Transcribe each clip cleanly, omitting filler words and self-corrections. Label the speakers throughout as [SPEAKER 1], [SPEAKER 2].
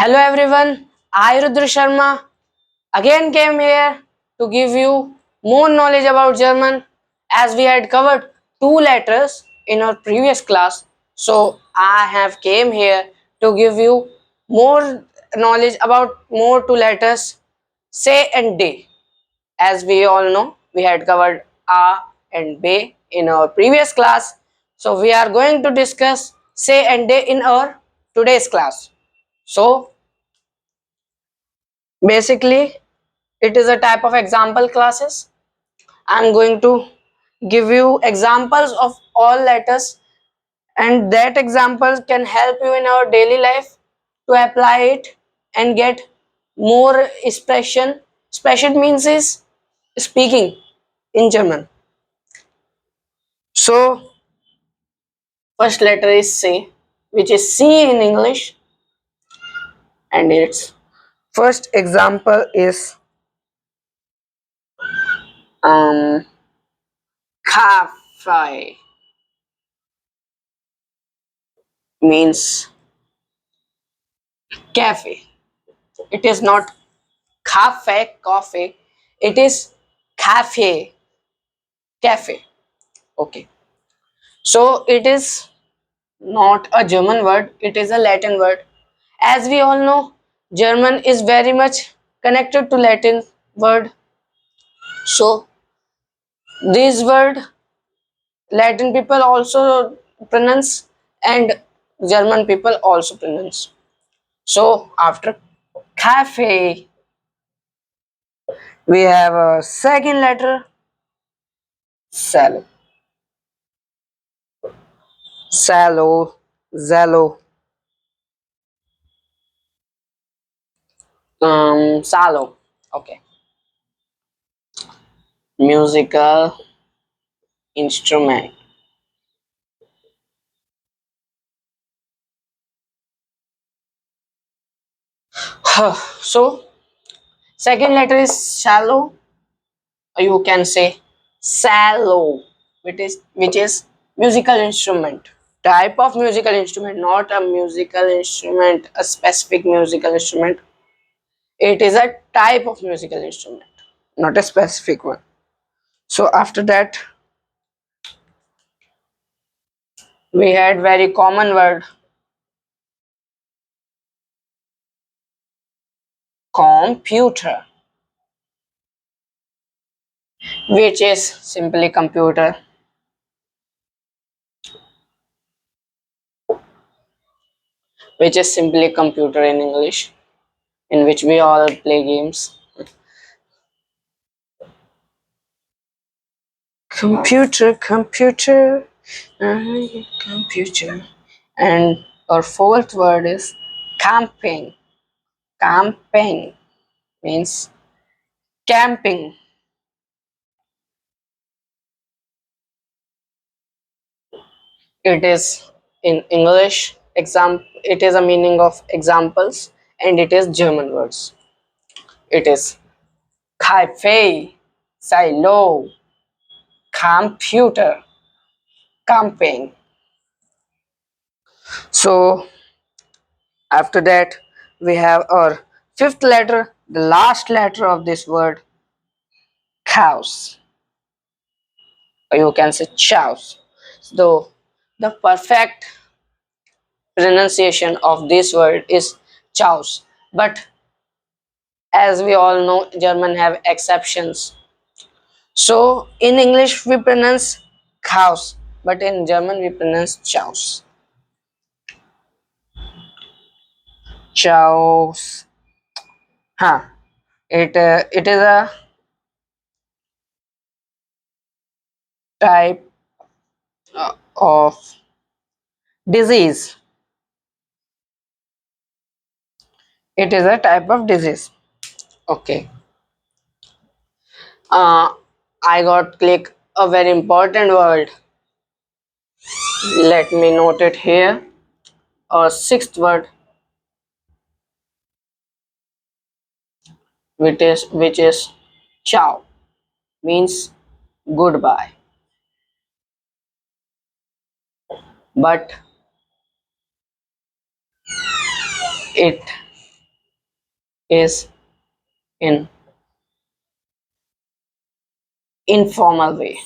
[SPEAKER 1] Hello everyone, I Rudra Sharma again came here to give you more knowledge about German as we had covered two letters in our previous class. So I have came here to give you more knowledge about more two letters say and day. As we all know, we had covered a and be in our previous class. So we are going to discuss say and day in our today's class. So basically, it is a type of example classes. I'm going to give you examples of all letters, and that examples can help you in our daily life to apply it and get more expression. Expression means is speaking in German. So first letter is C, which is C in English, and its first example is um cafe means cafe. It is not cafe, coffee. It is cafe, cafe. Okay. So it is not a German word. It is a Latin word. As we all know, German is very much connected to Latin word. So this word Latin people also pronounce and German people also pronounce. So after cafe, we have a second letter, sal. Salo, Zello, Salo. Okay. Musical instrument. So, second letter is shallow. You can say sallow, which is musical instrument. Type of musical instrument, not a musical instrument, a specific musical instrument. It is a type of musical instrument, not a specific one. So after that, we had very common word computer, which is simply computer, which is simply computer in English, in which we all play games. Computer, computer, computer. And our fourth word is camping. Camping means camping. It is in English it is a meaning of examples and it is German words. It is cafe, silo, computer, camping. So after that, we have our fifth letter, the last letter of this word, cows. Or you can say chows. So the perfect pronunciation of this word is chows. But as we all know, German have exceptions. So in English we pronounce cows, but in German we pronounce chows. Chows. Huh. It is a type of disease. It is a type of disease. Okay. Uh, I got click a very important word. Let me note it here. A sixth word, which is ciao, means goodbye. But it is in informal way.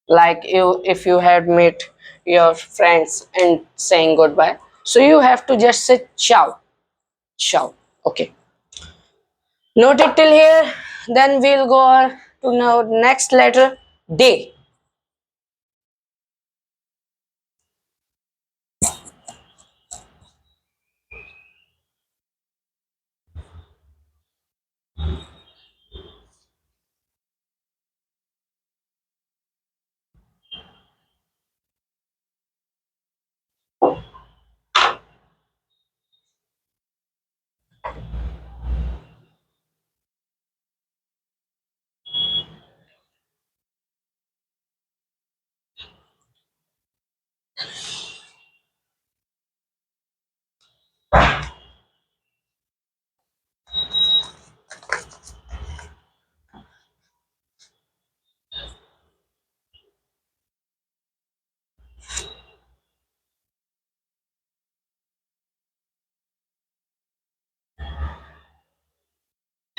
[SPEAKER 1] Like you, if you had met your friends and saying goodbye, so you have to just say ciao, ciao. Okay. Note it till here. Then we'll go on to now next letter, day.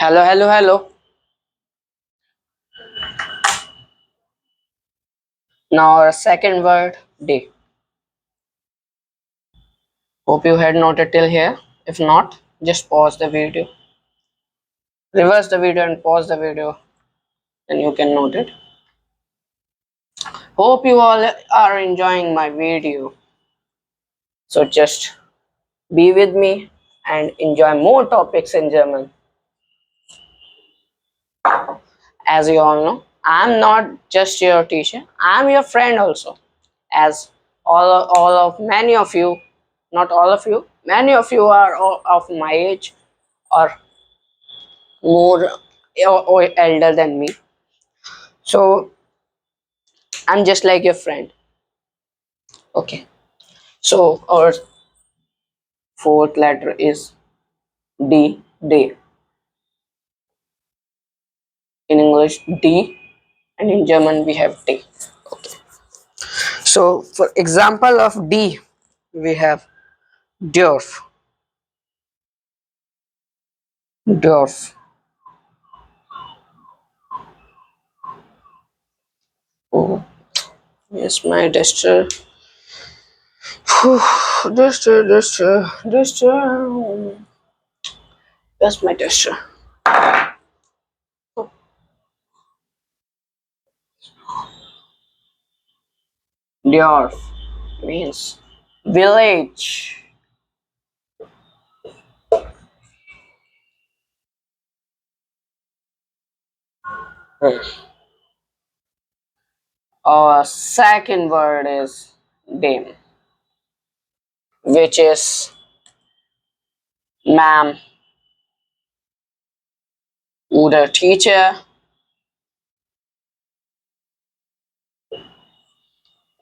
[SPEAKER 1] Hello, hello, hello. Now our second word, day. Hope you had noted till here. If not, just pause the video. Reverse the video and pause the video, and you can note it. Hope you all are enjoying my video. So just be with me and enjoy more topics in German. As you all know, I'm not just your teacher, I'm your friend also. As all of many of you, not all of you, many of you are of my age or more or elder than me. So I'm just like your friend. Okay. So our fourth letter is D, day. In English, D, and in German we have day. Okay. So for example of D, we have Dorf, Dorf. Oh, yes, my duster. Duster, duster, duster. That's my duster. Dorf means village. Our second word is dame, which is ma'am, oder teacher,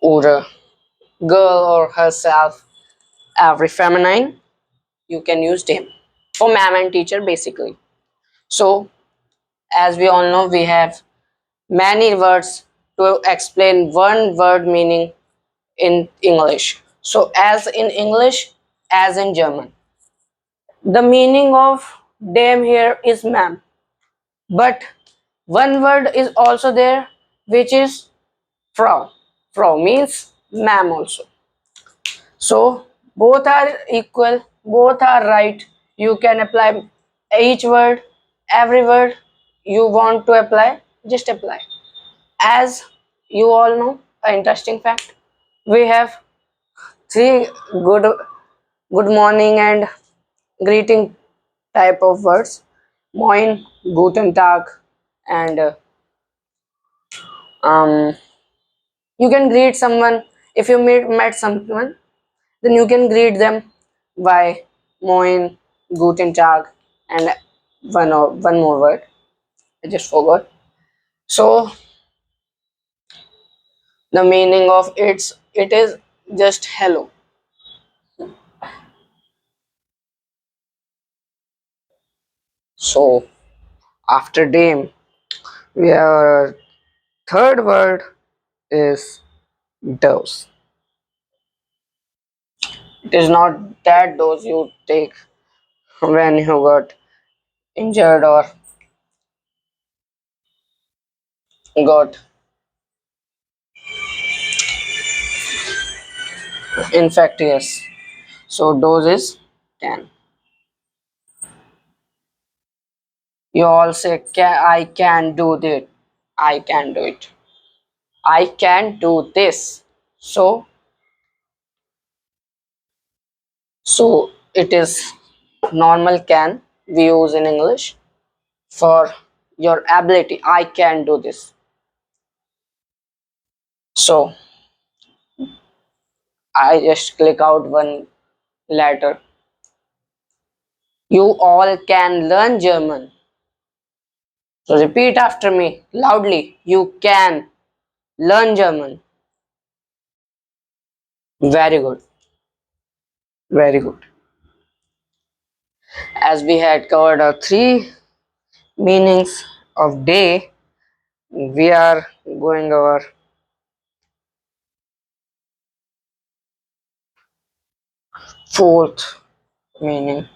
[SPEAKER 1] oder girl or herself. Every feminine, you can use dame for ma'am and teacher basically. So, as we all know, we have many words to explain one word meaning in English. So, as in English, as in German. The meaning of dame here is ma'am, but one word is also there which is Frau. Frau means ma'am also. So both are equal, both are right. You can apply each word, every word you want to apply, just apply. As you all know, an interesting fact, we have three good morning and greeting type of words. Moin, Guten Tag, and um, you can greet someone if you met someone, then you can greet them by Moin, Guten Tag, and one more word. I just forgot. So the meaning of it is just hello. So after dame, we have our third word is dose. It is not that dose you take when you got injured or got infectious. So dose is 10. You all say, I can do that. I can do it. I can do this. So, so it is normal can we use in English for your ability. I can do this. So I just click out one letter. You all can learn German. So repeat after me loudly. You can learn German. Very good. Very good. As we had covered our three meanings of day, we are going over fourth meaning.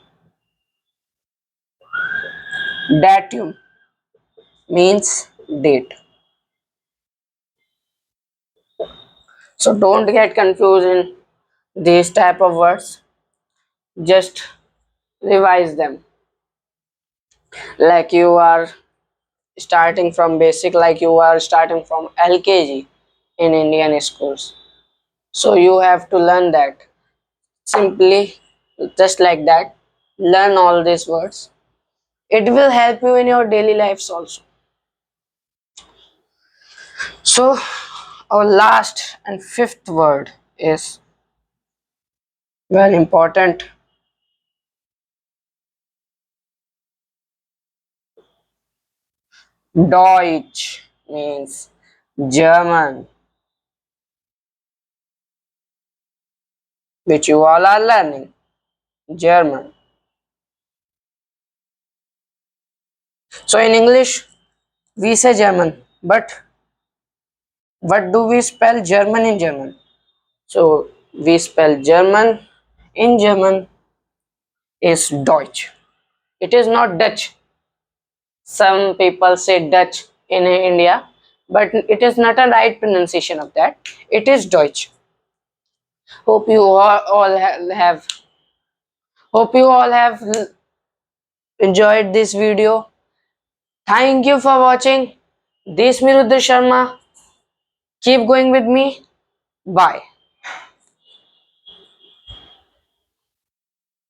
[SPEAKER 1] Datum means date. So don't get confused in these type of words. Just revise them. Like you are starting from basic, like you are starting from LKG in Indian schools. So you have to learn that. Simply, just like that, learn all these words. It will help you in your daily lives also. So our last and fifth word is very important. Deutsch means German, which you all are learning. German. So in English, we say German, but what do we spell German in German? So we spell German in German is Deutsch. It is not Dutch. Some people say Dutch in India, but it is not a right pronunciation of that. It is Deutsch. Hope you all have hope you all have enjoyed this video. Thank you for watching. This is Mirudra Sharma. Keep going with me. Bye.